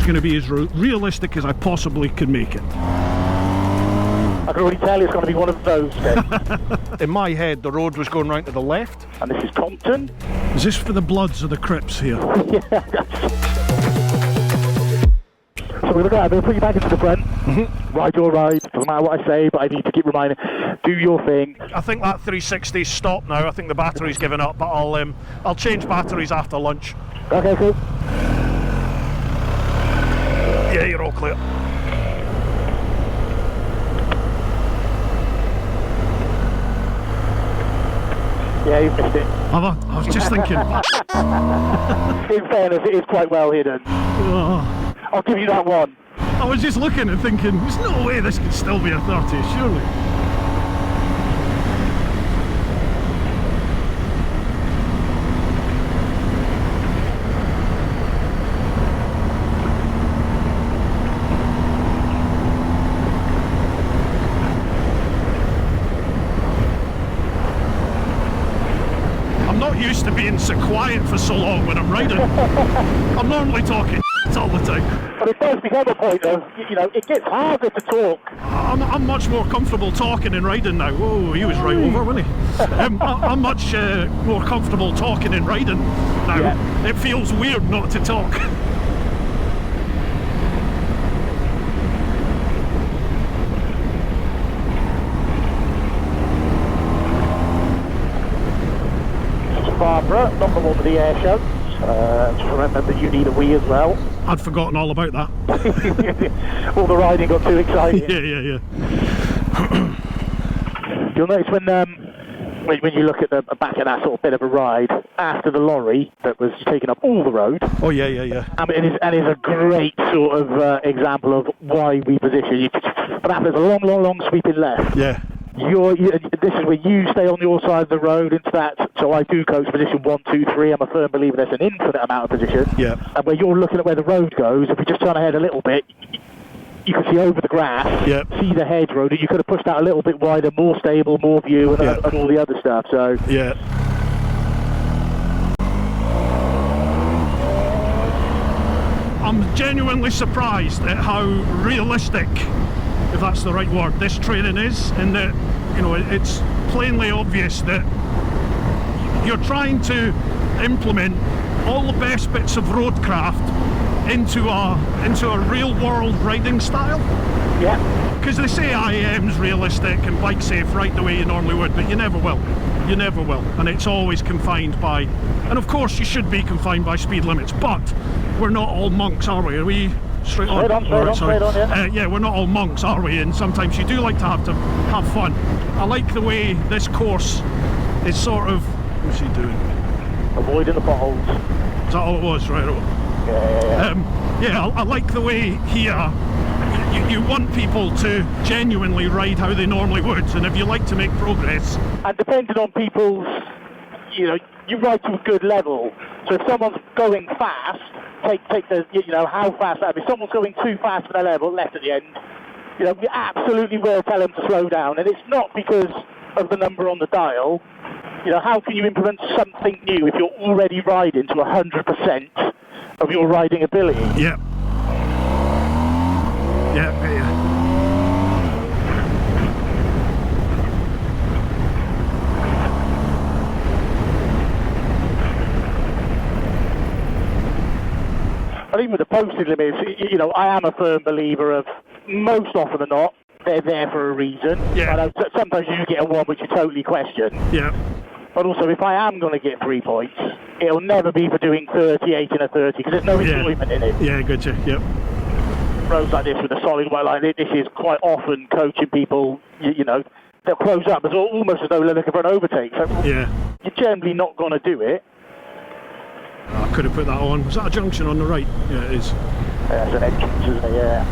going to be as realistic as I possibly can make it. I can already tell it's going to be one of those days. In my head, the road was going round to the left. And this is Compton. Is this for the Bloods or the Crips here? Yeah. So we're going to put you back into the front. Ride your ride. Doesn't matter what I say, but I need to keep reminding. Do your thing. I think that 360's stopped now. I think the battery's given up, but I'll change batteries after lunch. Okay, cool. Yeah, you're all clear. Yeah, you missed it. I was just thinking. In fairness, it is quite well hidden. I'll give you that one. I was just looking and thinking, there's no way this could still be a 30, surely. I'm not used to being so quiet for so long when I'm riding. I'm normally talking all the time. But it does become a point though, you know, it gets harder to talk. I'm much more comfortable talking and riding now. Oh, he was right over, wasn't he? I'm much more comfortable talking and riding now. Yeah. It feels weird not to talk. Barbara, not the one with the air shunt. Just remember that you need a wee as well. I'd forgotten all about that. All the riding got too exciting. Yeah. You'll notice when you look at the back of that sort of bit of a ride, after the lorry that was taking up all the road. Oh, yeah. And it is a great sort of example of why we position you. But after there's a long sweeping left. Yeah. This is where you stay on your side of the road into that. So I do coach position 1, 2, 3. I'm a firm believer there's an infinite amount of position. Yeah. And where you're looking at where the road goes, if we just turn ahead a little bit, you can see over the grass, see the hedgerow. You could have pushed that a little bit wider, more stable, more view, and all the other stuff. So yeah. I'm genuinely surprised at how realistic, if that's the right word, this training is, in that, you know, it's plainly obvious that you're trying to implement all the best bits of roadcraft into a real world riding style. Yeah. Because they say IAM's realistic and bike safe right the way you normally would, but you never will. You never will. And it's always confined by, and of course you should be confined by speed limits, but we're not all monks, are we? Are we straight on? Straight on, yeah. Yeah, we're not all monks, are we? And sometimes you do like to have fun. I like the way this course is sort of, what's he doing? Avoiding the potholes. Is that all it was? Right. Yeah. I like the way here you want people to genuinely ride how they normally would, and if you like to make progress. And depending on people's, you know, you ride to a good level. So if someone's going fast, take the, you know, how fast that is. If someone's going too fast for their level, left at the end, you know, you absolutely will tell them to slow down. And it's not because of the number on the dial. You know, how can you implement something new if you're already riding to 100% of your riding ability? Yeah. I think with the posted limits, you know, I am a firm believer of, most often than not, they're there for a reason. Yeah. I know sometimes you get a one which you totally question. Yeah. But also, if I am going to get 3 points, it'll never be for doing 38 in a 30, because there's no enjoyment in it. Yeah, gotcha, yep. Roads like this with a solid white line, this is quite often coaching people, you know, they'll close up, it's almost as though they're looking for an overtake. So yeah. You're generally not going to do it. I could have put that on. Was that a junction on the right? Yeah, it is. Yeah, it's an entrance, isn't it? Yeah.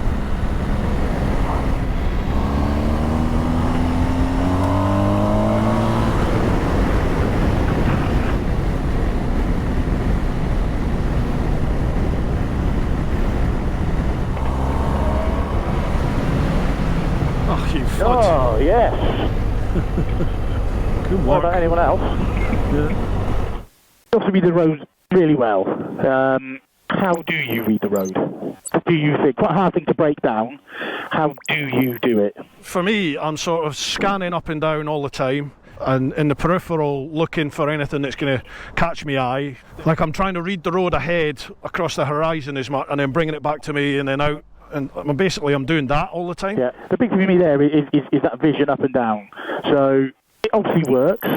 Oh, you fudge. Oh, yes. Good work. What about anyone else? Yeah. Also, we did the roads really well. how do you read the road? Do you think, quite a hard thing to break down, how do you do it? For me, I'm sort of scanning up and down all the time, and in the peripheral looking for anything that's going to catch my eye. Like I'm trying to read the road ahead across the horizon as much, and then bringing it back to me and then out. And basically I'm doing that all the time. Yeah, the big thing for me there is that vision up and down. So it obviously works,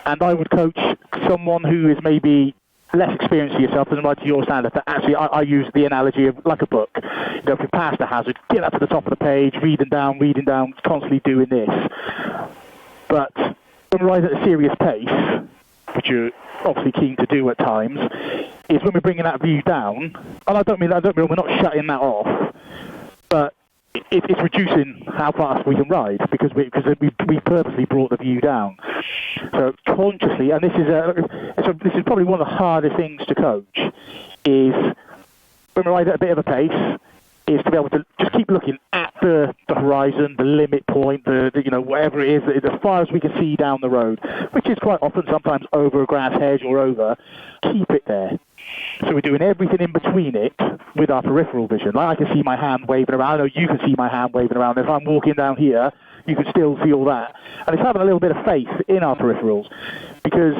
and I would coach someone who is maybe less experienced than yourself, doesn't ride to your standard. That actually, I use the analogy of like a book. You know, if you pass a hazard, get up to the top of the page, reading down, constantly doing this. But when we ride at a serious pace, which you're obviously keen to do at times, is when we're bringing that view down. And I don't mean we're not shutting that off, but it's reducing how fast we can ride because we purposely brought the view down. So consciously, and this is probably one of the hardest things to coach, is when we ride at a bit of a pace, is to be able to just keep looking at the horizon, the limit point, the whatever it is, as far as we can see down the road, which is quite often sometimes over a grass hedge or over. Keep it there. So we're doing everything in between it with our peripheral vision. Like I can see my hand waving around. I know you can see my hand waving around. If I'm walking down here, you can still feel that. And it's having a little bit of faith in our peripherals, because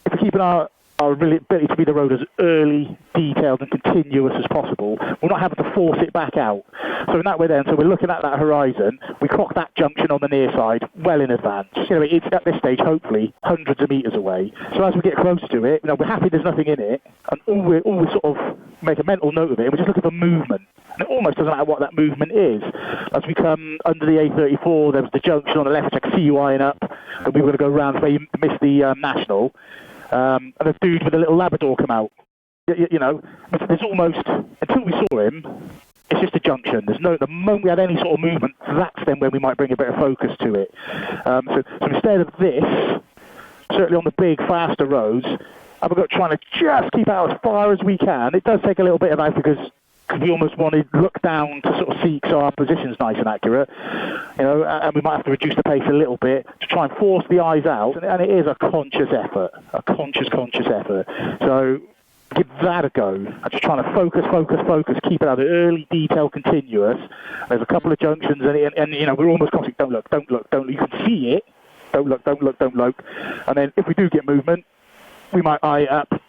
if we're keeping our ability to be the road as early, detailed and continuous as possible, we're not having to force it back out. So in that way then, so we're looking at that horizon, we clock that junction on the near side well in advance. It's at this stage hopefully hundreds of metres away. So as we get closer to it, we're happy there's nothing in it, and all we sort of make a mental note of it, we're just looking for movement. And it almost doesn't matter what that movement is. As we come under the A34, there was the junction on the left, which I can see you eyeing up, and we were going to go round so you missed the National. And a dude with a little Labrador come out. There's almost, until we saw him, it's just a junction. The moment we had any sort of movement, that's then when we might bring a bit of focus to it. So instead of this, certainly on the big, faster roads, I've got trying to just keep out as far as we can. It does take a little bit of that because we almost want to look down to sort of see so our position's nice and accurate, and we might have to reduce the pace a little bit to try and force the eyes out, and it is a conscious effort, conscious effort. So give that a go. I'm just trying to focus, keep it out of the early, detail, continuous. There's a couple of junctions, and we're almost constantly, don't look. You can see it. Don't look. And then if we do get movement, we might eye it up.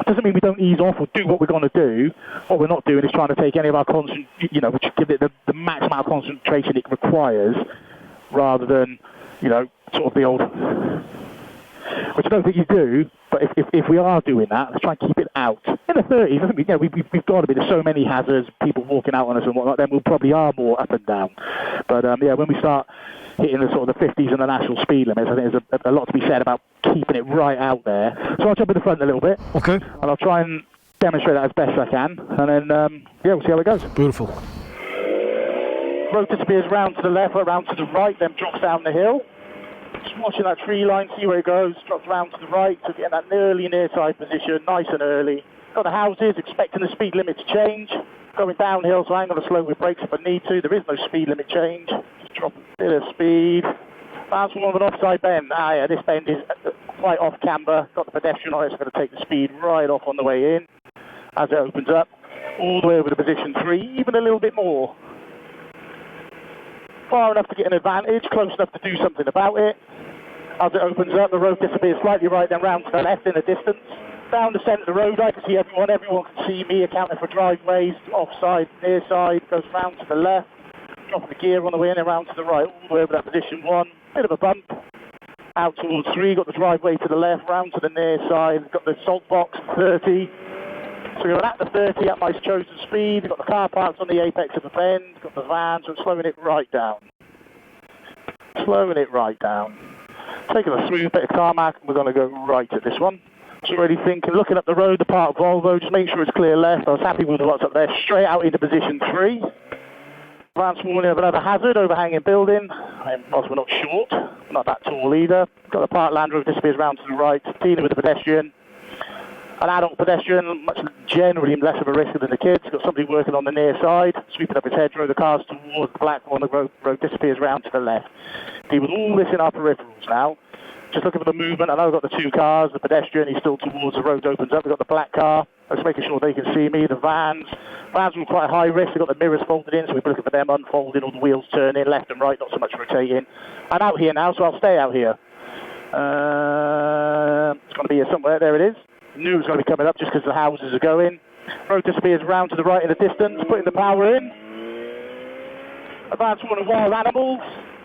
Doesn't mean we don't ease off or do what we're going to do. What we're not doing is trying to take any of our which give it the maximum amount of concentration it requires, rather than, sort of the old, which I don't think you do. But if we are doing that, let's try and keep it out. In the 30s, I think we've got to be. There's so many hazards, people walking out on us and whatnot. Then we probably are more up and down. But when we start hitting the sort of the 50s and the national speed limits, I think there's a lot to be said about keeping it right out there. So I'll jump in the front a little bit. Okay. And I'll try and demonstrate that as best I can. And then, we'll see how it goes. Beautiful. Road disappears round to the left, round to the right, then drops down the hill. Just watching that tree line, see where it goes, drops round to the right, so get that early near side position, nice and early. Got the houses, expecting the speed limit to change. Going downhill, so I ain't going to slow with brakes if I need to. There is no speed limit change. Just drop a bit of speed. That's one of an offside bend. This bend is quite off camber. Got the pedestrian on it, so I'm going to take the speed right off on the way in. As it opens up, all the way over to position 3, even a little bit more. Far enough to get an advantage, close enough to do something about it. As it opens up, the road disappears slightly right, then round to the left in the distance. Down the centre of the road, I can see everyone can see me, accounting for driveways, offside, near side, goes round to the left, dropping the gear on the way in and round to the right, all the way over that position 1. Bit of a bump, out towards 3, got the driveway to the left, round to the near side, got the salt box, 30. So we're at the 30 at my chosen speed, got the car parks on the apex of the bend, got the van, so I'm slowing it right down. Taking a smooth bit of tarmac, and we're going to go right at this one. So already thinking, looking up the road, the part of Volvo, just make sure it's clear left. I was happy with what's up there, straight out into position 3. Advance warning of another hazard, overhanging building. Whilst we're not short, not that tall either. Got the part Land Rover disappears round to the right, dealing with the pedestrian. An adult pedestrian, much generally less of a risk than the kids. Got somebody working on the near side, sweeping up his hedgerow, the car's towards the black one, the road disappears round to the left. Deal with all this in our peripherals now. Just looking for the movement. I know we've got the 2 cars, the pedestrian, he's still towards the road opens up. We've got the black car. Just making sure they can see me. The vans were quite high risk. They've got the mirrors folded in, so we're looking for them unfolding, all the wheels turning left and right, not so much rotating. I'm out here now, so I'll stay out here. It's going to be here somewhere. There it is. Knew it was going to be coming up just because the houses are going. Road disappears round to the right in the distance, putting the power in. Advance one of wild animals.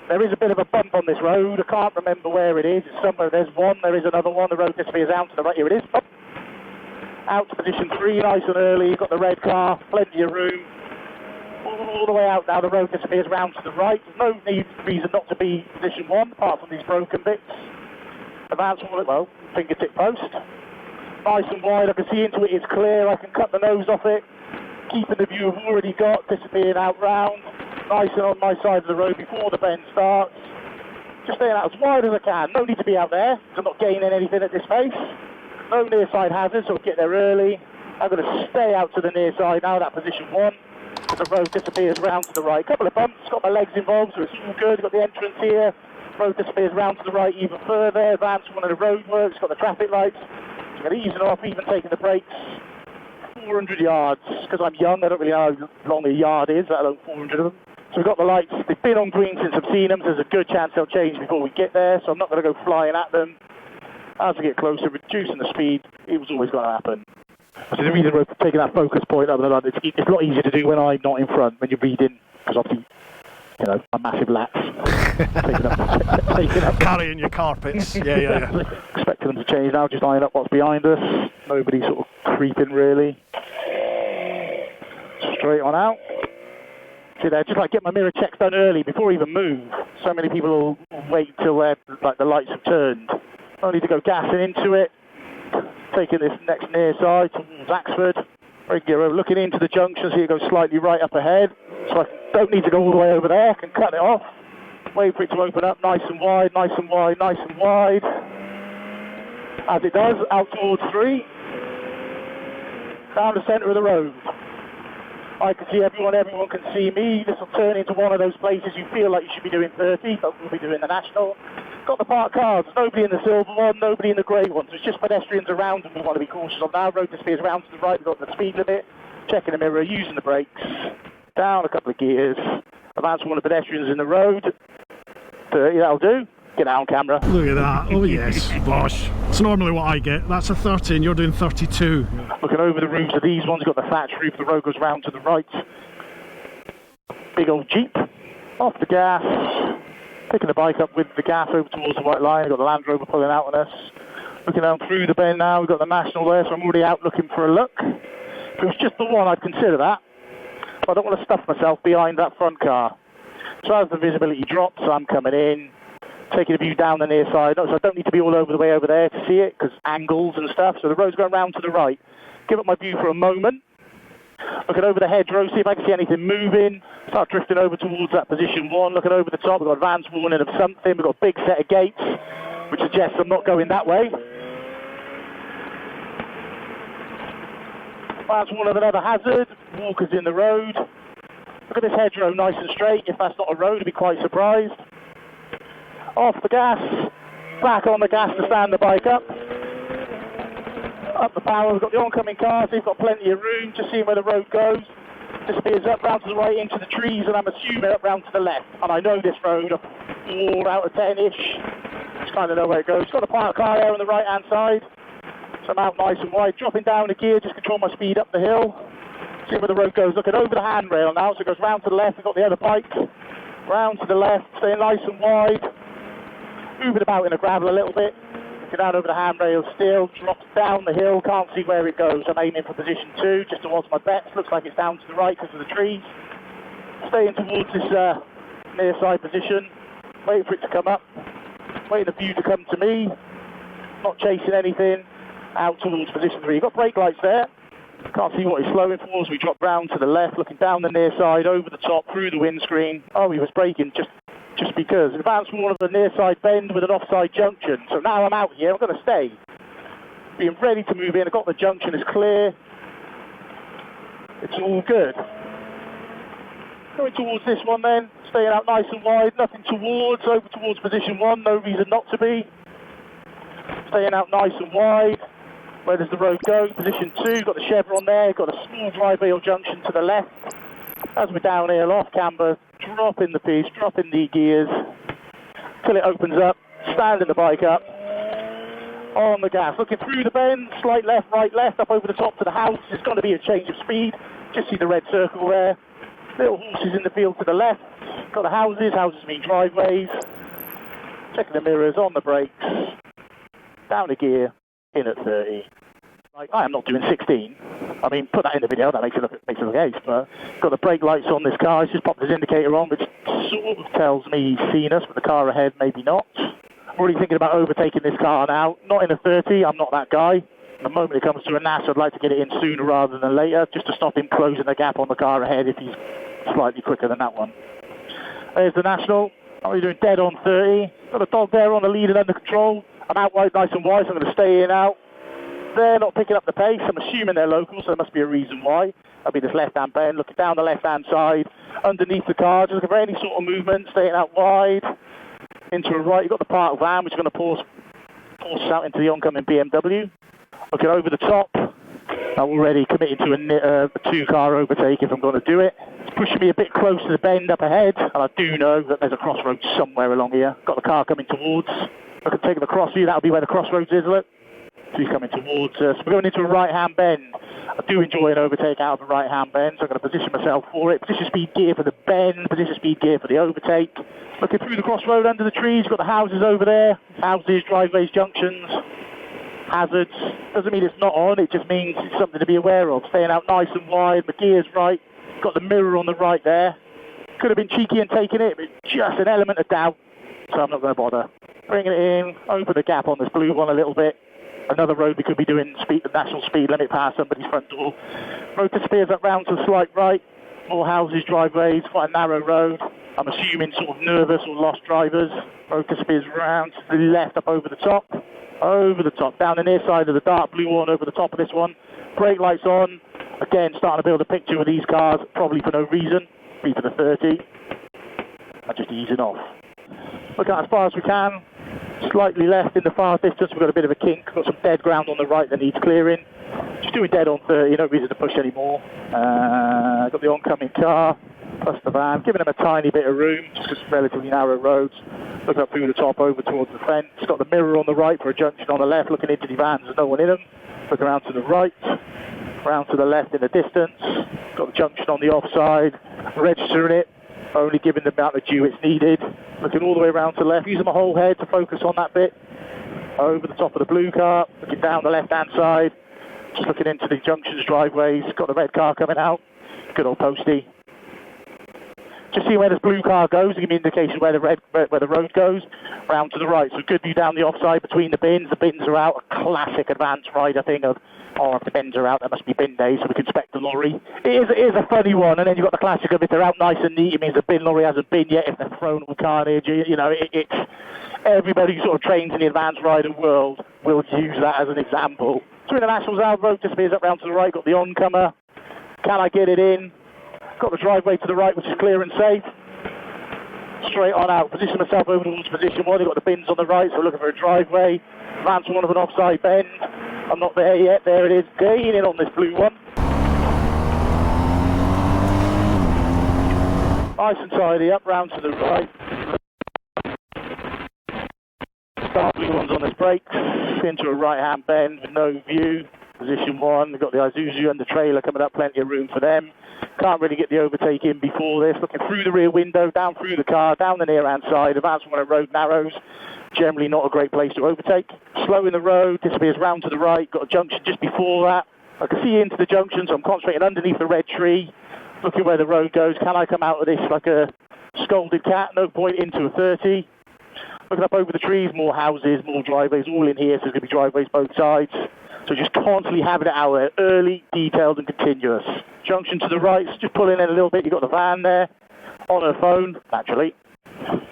There is a bit of a bump on this road. I can't remember where it is. It's somewhere. There's one. There is another one. The road disappears out to the right. Here it is. Up. Out to position 3, nice and early. You've got the red car, plenty of room. All the way out now. The road disappears round to the right. There's no reason not to be position 1, apart from these broken bits. Advance one, well, fingertip post. Nice and wide. I can see into it. It's clear. I can cut the nose off it. Keeping the view I've already got. Disappearing out round. Nice and on my side of the road before the bend starts. Just staying out as wide as I can. No need to be out there, because I'm not gaining anything at this pace. No near side hazards, so I'll get there early. I'm going to stay out to the near side now, that position 1. As the road disappears round to the right. Couple of bumps, got my legs involved, so it's all good. Got the entrance here. Road disappears round to the right even further. Advance one of the roadworks, got the traffic lights. So I'm going to ease it off, even taking the brakes. 400 yards, because I'm young, I don't really know how long a yard is, let alone 400 of them. So we've got the lights, they've been on green since I've seen them, so there's a good chance they'll change before we get there, so I'm not going to go flying at them. As we get closer, reducing the speed, it was always going to happen. So the reason we're taking that focus point up, it's a lot easier to do when I'm not in front, when you're reading, because obviously, you know, I'm massive lats. taking up Carrying your carpets. Yeah. Expecting them to change now, just eyeing up what's behind us. Nobody sort of creeping really. Straight on out. See there, just like get my mirror checks done early before I even move. So many people will wait till like the lights have turned. I need to go gassing into it. Taking this next near side towards Axford. Looking into the junction, see it goes slightly right up ahead. So I don't need to go all the way over there, I can cut it off. Wait for it to open up nice and wide, nice and wide, nice and wide. As it does, out towards 3. Down the centre of the road. I can see everyone can see me. This will turn into one of those places you feel like you should be doing 30, but we'll be doing the National. Got the parked cars, nobody in the silver one, nobody in the grey one. So it's just pedestrians around, and we want to be cautious on now. Road disappears round to the right, we've got the speed limit. Checking the mirror, using the brakes. Down a couple of gears. Advance one of the pedestrians in the road. 30, that'll do. Get out on camera. Look at that. Oh yes, bosh. It's normally what I get. That's a 30 and you're doing 32. Looking over the roofs of these ones, got the thatch roof, the road goes round to the right. Big old Jeep. Off the gas. Picking the bike up with the gas over towards the white line. We've got the Land Rover pulling out on us. Looking down through the bend now, we've got the National there, so I'm already out looking for a look. If it was just the one, I'd consider that. But I don't want to stuff myself behind that front car. So as the visibility drops, I'm coming in. Taking a view down the near side, so I don't need to be all over the way over there to see it, because angles and stuff, so the road's going round to the right. Give up my view for a moment. Looking over the hedgerow, see if I can see anything moving. Start drifting over towards that position 1. Looking over the top, we've got advance warning of something. We've got a big set of gates, which suggests I'm not going that way. Advance warning of another hazard. Walkers in the road. Look at this hedgerow, nice and straight. If that's not a road, I'd be quite surprised. Off the gas, back on the gas to stand the bike up. Up the power, we've got the oncoming cars, they've got plenty of room, just seeing where the road goes. Disappears up round to the right into the trees, and I'm assuming up round to the left. And I know this road, 4 out of 10-ish. Just kind of know where it goes. Got the parked car there on the right hand side. So I'm out nice and wide, dropping down a gear, just control my speed up the hill. See where the road goes, looking over the handrail now, so it goes round to the left, we've got the other bike. Round to the left, staying nice and wide. Moving about in the gravel a little bit. Looking down over the handrail still. Drops down the hill. Can't see where it goes. I'm aiming for position 2, just towards my bets. Looks like it's down to the right because of the trees. Staying towards this near side position. Waiting for it to come up. Waiting the view to come to me. Not chasing anything. Out towards position 3. You've got brake lights there. Can't see what he's slowing for, so we drop round to the left. Looking down the near side, over the top, through the windscreen. Oh, he was braking just because. Advanced one of the near side bend with an offside junction. So now I'm out here, I'm going to stay. Being ready to move in, I've got the junction, it's clear. It's all good. Going towards this one then, staying out nice and wide, nothing towards, over towards position 1, no reason not to be. Staying out nice and wide. Where does the road go? Position 2, got the chevron there, got a small driveway or junction to the left. As we're downhill, off camber, drop in the piece, drop in the gears, till it opens up, standing the bike up, on the gas, looking through the bend, slight left, right, left, up over the top to the house. It's going to be a change of speed, just see the red circle there. Little horses in the field to the left, got the houses mean driveways. Checking the mirrors, on the brakes, down a gear, in at 30. Like, I am not doing 16. I mean, put that in the video, that makes it look ace, but got the brake lights on this car. He's just popped his indicator on, which sort of tells me he's seen us, but the car ahead maybe not. I'm already thinking about overtaking this car now. Not in a 30, I'm not that guy. The moment it comes to a NAS, I'd like to get it in sooner rather than later, just to stop him closing the gap on the car ahead if he's slightly quicker than that one. There's the National. I'm doing dead on 30. Got a dog there on the lead and under control. I'm out wide, nice and wide, so I'm going to stay in out. They're not picking up the pace. I'm assuming they're local, so there must be a reason why. I'll be this left-hand bend, looking down the left-hand side, underneath the car, just looking for any sort of movement, staying out wide. Into a right, you've got the park van, which is going to force us out into the oncoming BMW. Looking over the top. I'm already committed to a two-car overtake if I'm going to do it. It's pushing me a bit close to the bend up ahead, and I do know that there's a crossroads somewhere along here. Got the car coming towards. I can take the cross view, that'll be where the crossroads is, look. So he's coming towards us. We're going into a right-hand bend. I do enjoy an overtake out of a right-hand bend, so I'm going to position myself for it. Position speed gear for the bend, position speed gear for the overtake. Looking through the crossroad under the trees, got the houses over there. Houses, driveways, junctions, hazards. Doesn't mean it's not on, it just means it's something to be aware of. Staying out nice and wide, my gear's right. Got the mirror on the right there. Could have been cheeky and taken it, but just an element of doubt, so I'm not going to bother. Bringing it in, open the gap on this blue one a little bit. Another road we could be doing the national speed limit past somebody's front door. Road disappears up round to the slight right. More houses, driveways, quite a narrow road. I'm assuming sort of nervous or lost drivers. Road disappears round to the left, up over the top. Over the top, down the near side of the dark blue one, over the top of this one. Brake lights on. Again, starting to build a picture of these cars, probably for no reason. Be for the 30. I'm just easing off. Look out as far as we can. Slightly left in the far distance, we've got a bit of a kink, got some dead ground on the right that needs clearing. Just doing dead on 30, no reason to push anymore. Got the oncoming car, plus the van, giving them a tiny bit of room, just relatively narrow roads. Looking up through the top over towards the fence. Got the mirror on the right for a junction on the left, looking into the vans, there's no one in them. Look around to the right, round to the left in the distance. Got the junction on the offside, registering it, only giving the amount of dew it's needed. Looking all the way around to the left, using my whole head to focus on that bit. Over the top of the blue car, looking down the left-hand side. Just looking into the junctions, driveways. Got the red car coming out. Good old postie. Just seeing where this blue car goes, give me an indication where the road goes. Round to the right, so good view down the offside between the bins. The bins are out. A classic advanced rider thing of, oh, if the bins are out, there must be bin day, so we can spec the lorry. It is a funny one, and then you've got the classic of if they're out nice and neat, it means the bin lorry hasn't been yet. If they're thrown with carnage, you know, it's everybody who sort of trains in the advanced rider world will use that as an example. So in the Nationals out, road disappears up round to the right, got the oncomer. Can I get it in? Got the driveway to the right, which is clear and safe. Straight on out, position myself over towards position 1. You've got the bins on the right, so we're looking for a driveway. Advance one of an offside bend. I'm not there yet, there it is, gaining on this blue one. Nice and tidy, up round to the right. Dark blue ones on this brakes, into a right hand bend with no view. Position 1, we've got the Isuzu and the trailer coming up, plenty of room for them. Can't really get the overtake in before this. Looking through the rear window, down through the car, down the near hand side. Advance when a road narrows. Generally not a great place to overtake. Slow in the road, disappears round to the right. Got a junction just before that. I can see into the junction, so I'm concentrating underneath the red tree. Looking where the road goes. Can I come out of this like a scolded cat? No point into a 30. Looking up over the trees, more houses, more driveways, all in here, so there's going to be driveways both sides. So just constantly having it out there, early, detailed and continuous. Junction to the right, just pulling in a little bit, you've got the van there, on her phone, naturally.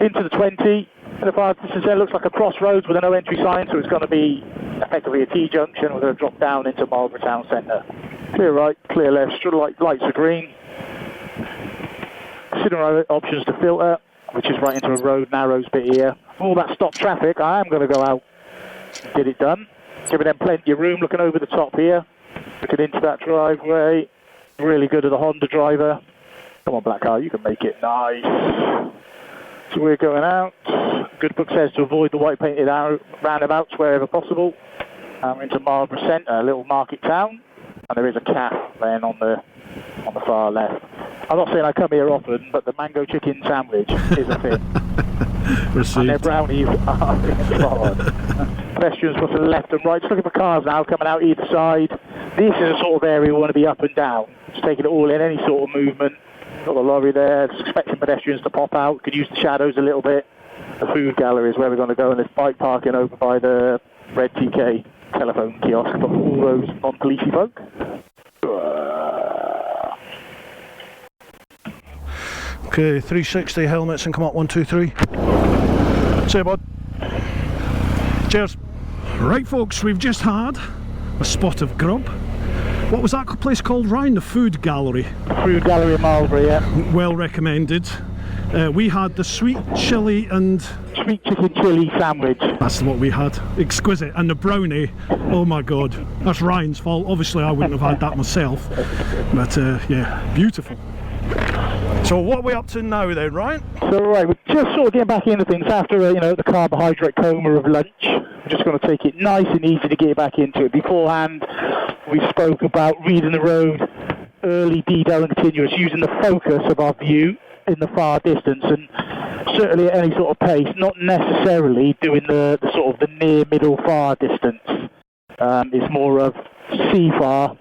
Into the 20, and the far distance there looks like a crossroads with a no entry sign, so it's going to be effectively a T-junction. We're going to drop down into Marlborough Town Centre. Clear right, clear left, lights are green. Considering options to filter, which is right into a road narrows bit here. All that stop traffic, I am going to go out, get it done. Giving them plenty of room, looking over the top here. Looking into that driveway. Really good at the Honda driver. Come on, black car, you can make it nice. So we're going out. Good book says to avoid the white painted roundabouts wherever possible. We're into Marlborough Centre, a little market town. And there is a cafe then on the far left. I'm not saying I come here often, but the mango chicken sandwich is a thing. Received. And their brownies are hard. Pedestrians to the left and right. Just looking for cars now coming out either side. This is a sort of area we want to be up and down. Just taking it all in, any sort of movement. Got the lorry there, just expecting pedestrians to pop out. Could use the shadows a little bit. The food gallery is where we're going to go, and there's bike parking over by the red TK telephone kiosk for all those non-policey folk. Okay, 360 helmets and come up 1, 2, 3. See you, bud. Cheers. Right, folks, we've just had a spot of grub. What was that place called, Ryan? The food gallery. Food gallery in Marlborough, yeah. Well recommended. We had the sweet chilli and... Sweet chicken chilli sandwich. That's what we had. Exquisite. And the brownie, oh my god. That's Ryan's fault. Obviously I wouldn't have had that myself. But yeah, beautiful. So what are we up to now then, Ryan? So right, we're just sort of getting back into things after the carbohydrate coma of lunch. We're just going to take it nice and easy to get back into it. Beforehand, we spoke about reading the road, early, detailed and continuous, using the focus of our view in the far distance, and certainly at any sort of pace, not necessarily doing the sort of the near, middle, far distance. It's more of see far,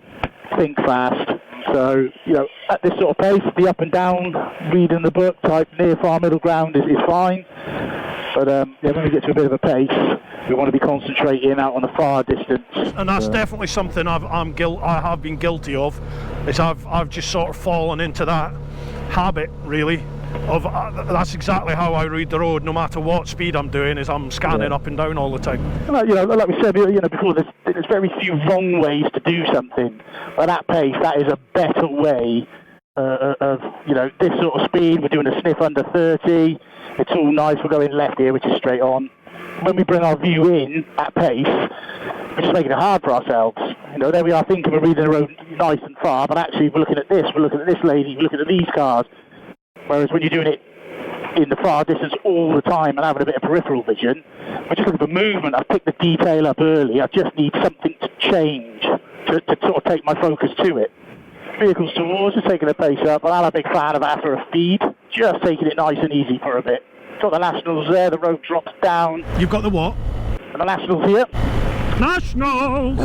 think fast. So, at this sort of pace, the up and down, reading the book type near, far, middle ground is fine. But when we get to a bit of a pace, we want to be concentrating out on the far distance. And that's definitely something I have been guilty of. Is I've just sort of fallen into that habit, really, of that's exactly how I read the road. No matter what speed I'm doing, is I'm scanning up and down all the time. Like we said, before, there's very few wrong ways to do something. At that pace, that is a better way of this sort of speed. We're doing a sniff under 30. It's all nice. We're going left here, which is straight on. When we bring our view in at pace, we're just making it hard for ourselves. There we are thinking we're reading the road nice and far, but actually we're looking at this, we're looking at this lady, we're looking at these cars. Whereas when you're doing it in the far distance all the time and having a bit of peripheral vision, we're just looking for movement. I've picked the detail up early. I just need something to change to sort of take my focus to it. Vehicles towards us, taking the pace up, and I'm a big fan of after a feed, just taking it nice and easy for a bit. Got the Nationals there, the road drops down. You've got the what? And the Nationals here. Nationals!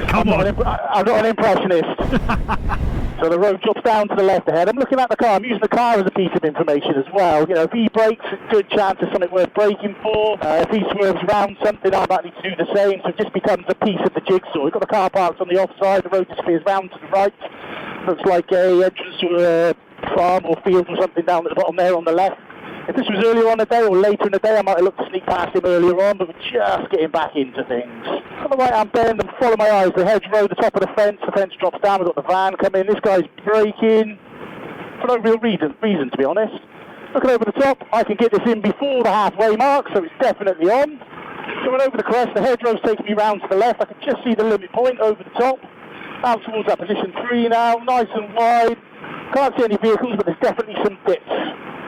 Come on. I'm not an impressionist. So the road drops down to the left ahead. I'm looking at the car. I'm using the car as a piece of information as well. If he brakes, a good chance of something worth braking for. If he swerves around something, I might need to do the same. So it just becomes a piece of the jigsaw. We've got the car parked on the offside. The road disappears round to the right. Looks like a entrance to a farm or field or something down at the bottom there on the left. If this was earlier on the day or later in the day, I might have looked to sneak past him earlier on, but we're just getting back into things. On the right-hand bend, and follow my eyes, the hedgerow, the top of the fence drops down, we've got the van coming, this guy's braking, for no real reason to be honest. Looking over the top, I can get this in before the halfway mark, so it's definitely on. Going over the crest, the hedgerow's taking me round to the left, I can just see the limit point over the top. Out towards that position 3 now, nice and wide. Can't see any vehicles, but there's definitely some dips.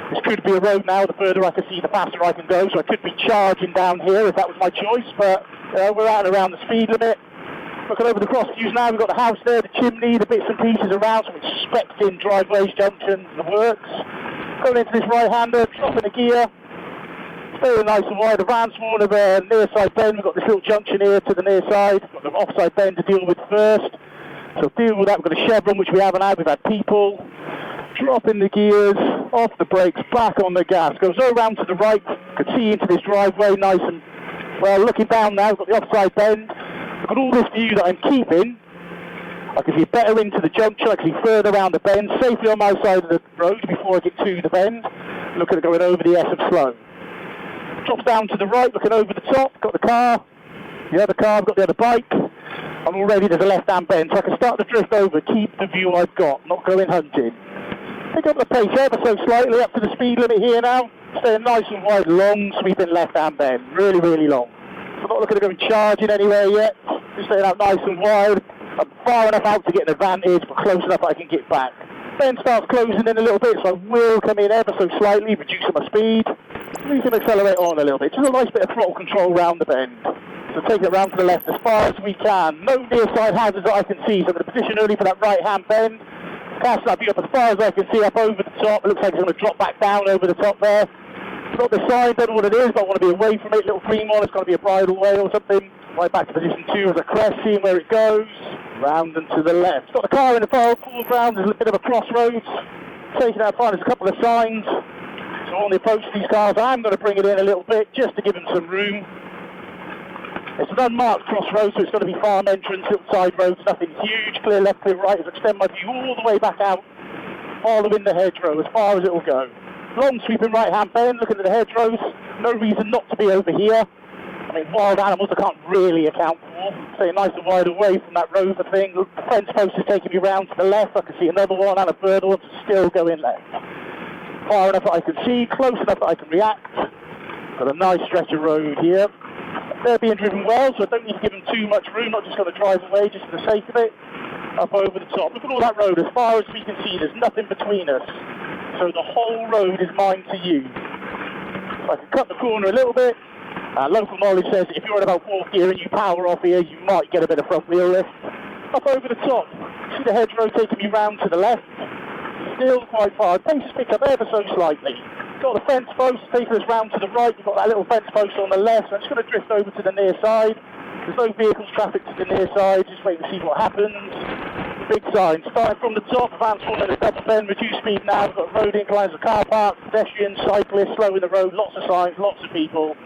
This could be a road now, the further I can see, the faster I can go, so I could be charging down here if that was my choice, but we're out and around the speed limit. Looking over the cross views now, we've got the house there, the chimney, the bits and pieces around, so we're inspecting driveways, junctions, the works. Going into this right-hander, dropping the gear. Very nice and wide, the van's more of a near side bend, we've got this little junction here to the near side, we've got the offside bend to deal with first. So deal with that, we've got a chevron which we haven't had, we've had people. Dropping the gears, off the brakes, back on the gas. Goes around to the right, could see into this driveway, nice and well. Looking down now, got the offside bend. I've got all this view that I'm keeping. I can see better into the junction, I can see further around the bend, safely on my side of the road before I get to the bend. Looking at going over the S of slow. Drops down to the right, looking over the top, got the car, the other car, I've got the other bike. And already there's a left-hand bend, so I can start to drift over, keep the view I've got, not going hunting. Pick up the pace ever so slightly up to the speed limit here now. Staying nice and wide, long sweeping left-hand bend. Really, really long. I'm not looking to go and charging anywhere yet. Just staying out nice and wide. I'm far enough out to get an advantage, but close enough that I can get back. Bend starts closing in a little bit, so I will come in ever so slightly, reducing my speed. We can accelerate on a little bit. Just a nice bit of throttle control round the bend. So take it round to the left as far as we can. No near side hazards that I can see, so I'm going to position early for that right hand bend. Cast that view up as far as I can see, up over the top. It looks like it's going to drop back down over the top there. Got the sign, don't know what it is, but I want to be away from it. Little green one, it's got to be a bridle way or something. Right back to position 2 of the crest, seeing where it goes. Round and to the left. Got the car in the foreground, there's a bit of a crossroads. Taking out front, there's a couple of signs. So on the approach to these cars, I'm going to bring it in a little bit, just to give them some room. It's an unmarked crossroads, so it's going to be farm entrance, little side roads, nothing huge. Clear left, clear right, as I extend my view all the way back out, following the hedgerow as far as it will go. Long sweeping right hand bend, looking at the hedgerows. No reason not to be over here. I mean, wild animals I can't really account for. Staying nice and wide away from that rover thing. The fence post is taking me round to the left. I can see another one and a third one still going left. Far enough that I can see, close enough that I can react. Got a nice stretch of road here. They're being driven well, so I don't need to give them too much room. Not just going to drive away just for the sake of it. Up over the top. Look at all that road. As far as we can see, there's nothing between us. So the whole road is mine to use. So I can cut the corner a little bit. Local knowledge says if you're in about 4th gear and you power off here, you might get a bit of front wheel lift. Up over the top. See the hedgerow taking me round to the left. Still quite far. Pace has picked up ever so slightly. Got the fence post taking us round to the right. You've got that little fence post on the left. So I'm just going to drift over to the near side. There's no vehicles traffic to the near side. Just wait to see what happens. Big sign. Starting from the top, advance one at a double bend, reduce speed now. We've got road inclines, a car park, pedestrians, cyclists, slow in the road, lots of signs, lots of people.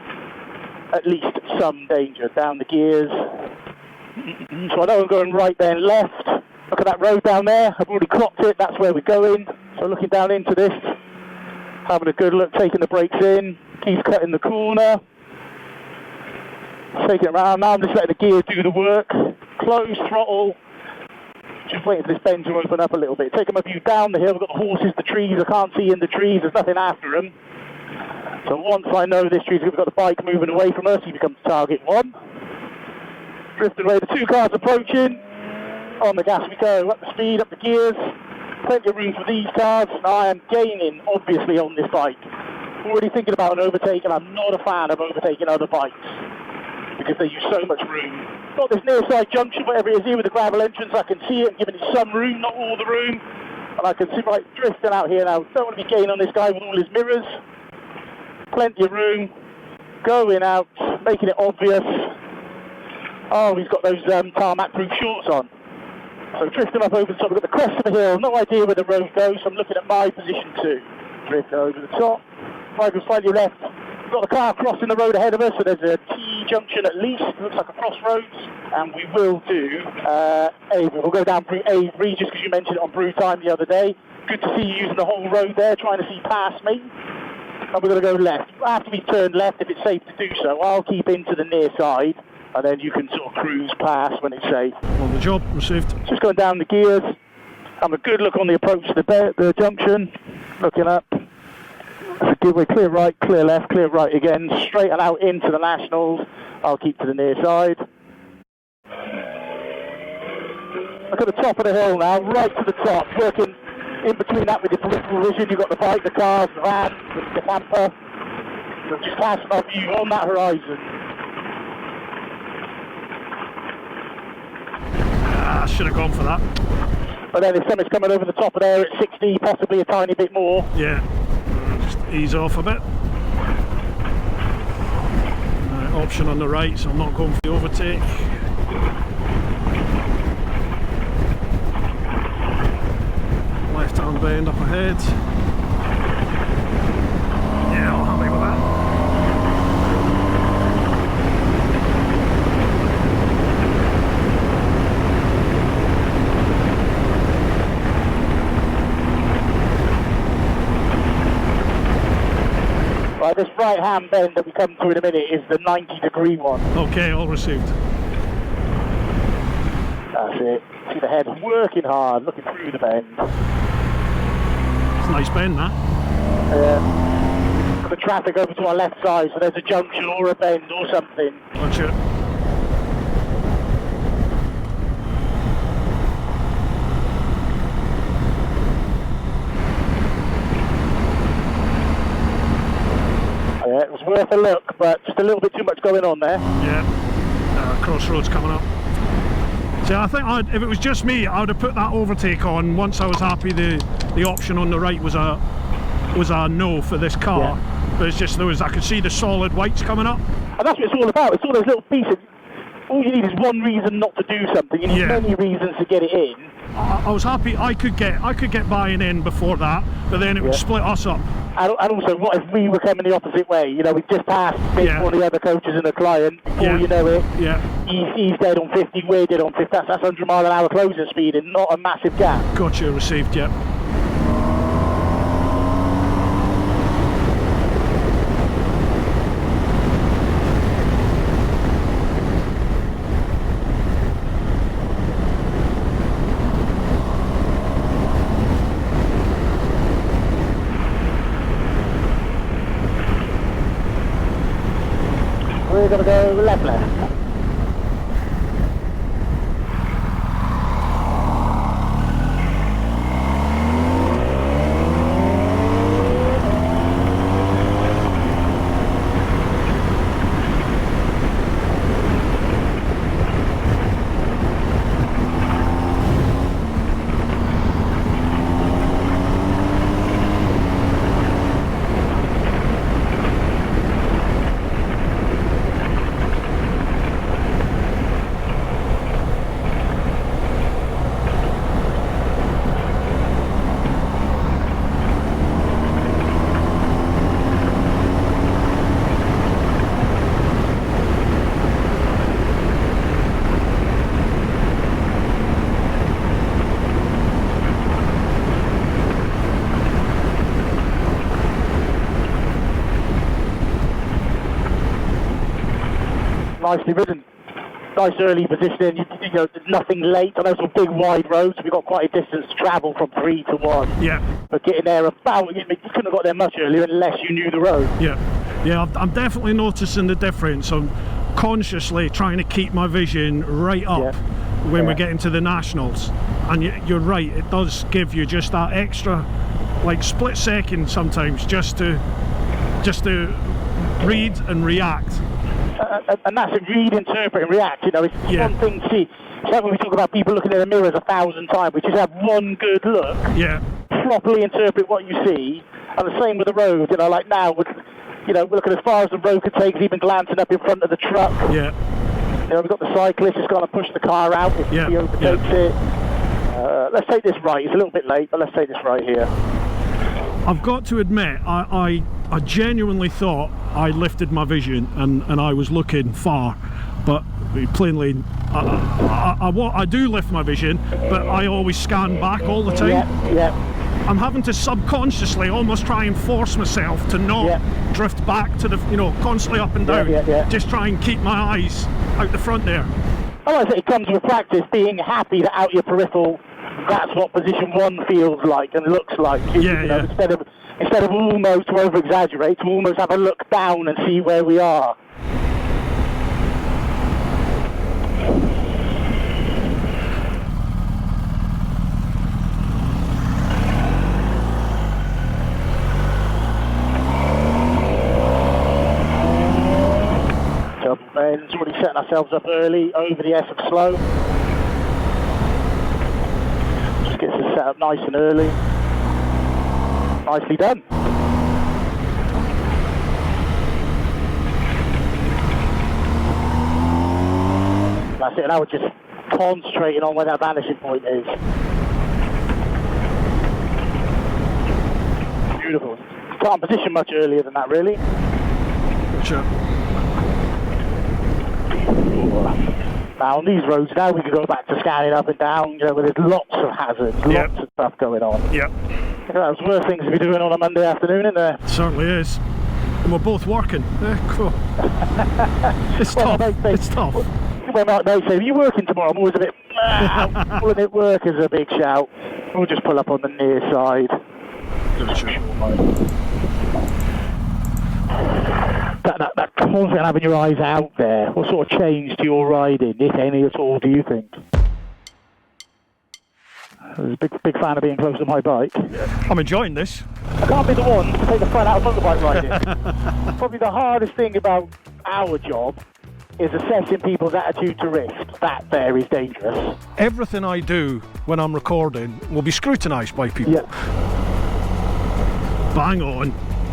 At least some danger. Down the gears. So I know I'm going right then left. Look at that road down there. I've already clocked it. That's where we're going. So looking down into this. Having a good look, taking the brakes in. Keeps cutting the corner. Taking it around. Now I'm just letting the gear do the work. Close throttle. Just waiting for this bend to open up a little bit. Taking my view down the hill. We've got the horses, the trees. I can't see in the trees. There's nothing after them. So once I know this tree's we've got the bike moving away from us, he becomes target 1. Drifting away, the 2 cars approaching. On the gas we go, up the speed, up the gears. Plenty of room for these cars. Now I am gaining, obviously, on this bike. Already thinking about an overtake, and I'm not a fan of overtaking other bikes because they use so much room. Got this near side junction, whatever it is here with the gravel entrance. I can see it, giving it some room, not all the room. And I can see right drifting out here now. Don't want to be gaining on this guy with all his mirrors. Plenty of room, going out, making it obvious. Oh, he's got those tarmac-proof shorts on. So drifting up over the top, we've got the crest of the hill, no idea where the road goes, so I'm looking at my position 2. Drifting over the top, if I go slightly left, we've got the car crossing the road ahead of us, so there's a T-junction at least, looks like a crossroads, and we will do Avery. We'll go down through Avery, just because you mentioned it on Brew Time the other day. Good to see you using the whole road there, trying to see past me. And we're going to go left. After we turn left, if it's safe to do so, I'll keep into the near side, and then you can sort of cruise past when it's safe. On the job, received. Just going down the gears. Have a good look on the approach to the junction. Looking up. So give way, clear right, clear left, clear right again. Straight and out into the Nationals. I'll keep to the near side. Look at the top of the hill now, right to the top, working in between that with your peripheral vision. You've got the bike, the cars, the van, the camper. So just casting off you on that horizon. I should have gone for that. But then if something's coming over the top of there at 60, possibly a tiny bit more. Yeah, just ease off a bit. Option on the right, so I'm not going for the overtake. Left hand bend up ahead. Yeah, I'm happy with that. Right, this right hand bend that we come to in a minute is the 90-degree one. Okay, all received. That's it. See the head working hard, looking through the bend. It's a nice bend, that. The traffic over to our left side, so there's a junction or a bend or something. Bunch Gotcha. Yeah, it was worth a look, but just a little bit too much going on there. Yeah. Crossroads coming up. See, I think if it was just me, I would have put that overtake on once I was happy the option on the right was a no for this car. Yeah. But it's just I could see the solid whites coming up. And that's what it's all about. It's all those little pieces. All you need is one reason not to do something. You need many reasons to get it in. I was happy I could get buying in before that, but then it would split us up. And also, what if we were coming the opposite way? You know, we just passed one of the other coaches and the client. Before you know it, he's dead on 50, we're dead on 50. That's 100 mile an hour closing speed and not a massive gap. Gotcha, received, yeah. We're going to go left. Nicely ridden. Nice early positioning. You know, there's nothing late. I know some big wide roads. We've got quite a distance to travel from 3 to 1. Yeah. But getting there about, you couldn't have got there much earlier unless you knew the road. Yeah. I'm definitely noticing the difference. I'm consciously trying to keep my vision right up when we get into the nationals. And you're right. It does give you just that extra, like, split second sometimes, just to read and react. And that's it, read, interpret and react. You know, it's one thing to see. It's like when we talk about people looking in the mirrors 1,000 times, we just have one good look, properly interpret what you see, and the same with the road. You know, like now, we're looking as far as the road could take, even glancing up in front of the truck. Yeah. You know, we've got the cyclist who's going to push the car out if he overtakes it. Let's take this right. It's a little bit late, but let's take this right here. I've got to admit, I genuinely thought I lifted my vision and I was looking far, but plainly I do lift my vision, but I always scan back all the time. I'm having to subconsciously almost try and force myself to not drift back to the, constantly up and down. Just try and keep my eyes out the front there. Oh, I think it comes with practice, being happy that out your peripheral, that's what position 1 feels like and looks like. Instead of almost to over-exaggerate, to almost have a look down and see where we are. Double bends, already setting ourselves up early, over the S of slow. Just gets us set up nice and early. Nicely done. That's it, now we're just concentrating on where that vanishing point is. Beautiful. Can't position much earlier than that, really. Sure. Now on these roads, now we can go back to scanning up and down, where there's lots of hazards, lots of stuff going on. That's worse things to be doing on a Monday afternoon, isn't there? Certainly is. And we're both working. Cool. It's tough. It's tough. When my mate says, "Are you working tomorrow?" I'm always a bit, pulling at work is a big shout. We'll just pull up on the near side. That constantly having your eyes out there. What sort of changed your riding, if any at all, do you think? I was a big fan of being close to my bike. I'm enjoying this. I can't be the one to take the fun out of motorbike riding. Probably the hardest thing about our job is assessing people's attitude to risk. That there is dangerous. Everything I do when I'm recording will be scrutinised by people. Yeah. Bang on.